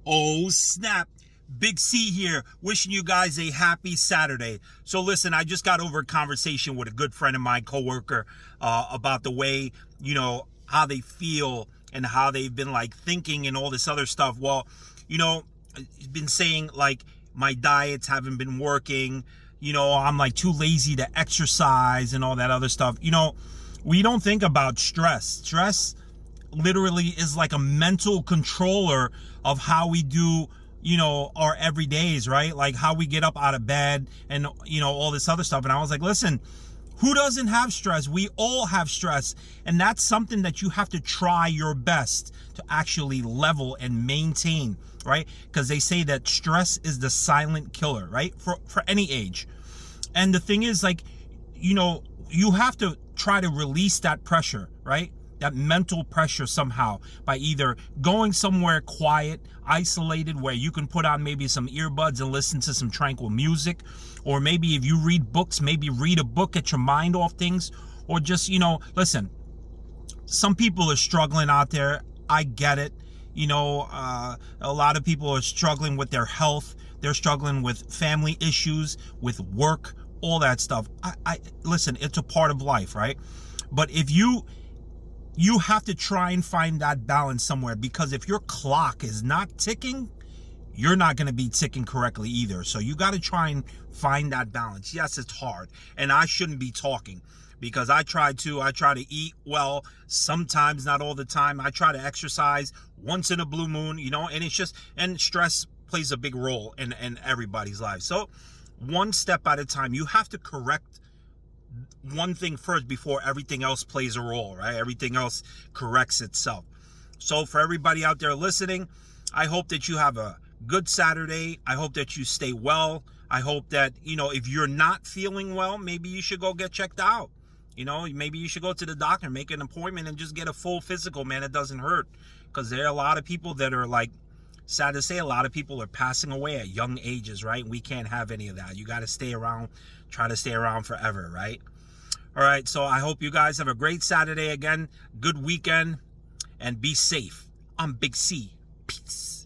Oh, snap. Big C here, wishing you guys a happy Saturday. So listen, I just got over a conversation with a good friend of mine, coworker, about the way, how they feel and how they've been like thinking and all this other stuff. Well, he's been saying like my diets haven't been working. I'm like too lazy to exercise and all that other stuff. We don't think about stress. Stress literally is like a mental controller of how we do our everydays, right? Like how we get up out of bed and all this other stuff. And I was like, listen, who doesn't have stress? We all have stress, and that's something that you have to try your best to actually level and maintain, right? Because they say that stress is the silent killer, right? For any age. And the thing is, like, you have to try to release that pressure, right? That mental pressure somehow by either going somewhere quiet, isolated, where you can put on maybe some earbuds and listen to some tranquil music, or maybe if you read books, maybe read a book, get your mind off things, or just, listen, some people are struggling out there. I get it. A lot of people are struggling with their health. They're struggling with family issues, with work, all that stuff. I listen, it's a part of life, right? But if you have to try and find that balance somewhere, because if your clock is not ticking, you're not going to be ticking correctly either. So you got to try and find that balance. Yes, it's hard, and I shouldn't be talking because I try to eat well, sometimes, not all the time. I try to exercise once in a blue moon, and it's just, and stress plays a big role in everybody's life. So one step at a time. You have to correct one thing first before everything else plays a role, right? Everything else corrects itself. So for everybody out there listening, I hope that you have a good Saturday. I hope that you stay well. I hope that, if you're not feeling well, maybe you should go get checked out. Maybe you should go to the doctor, make an appointment, and just get a full physical, man. It doesn't hurt, because there are a lot of people that are like, sad to say, a lot of people are passing away at young ages, right? We can't have any of that. You got to stay around, try to stay around forever, right? All right, so I hope you guys have a great Saturday again, good weekend, and be safe. I'm Big C. Peace.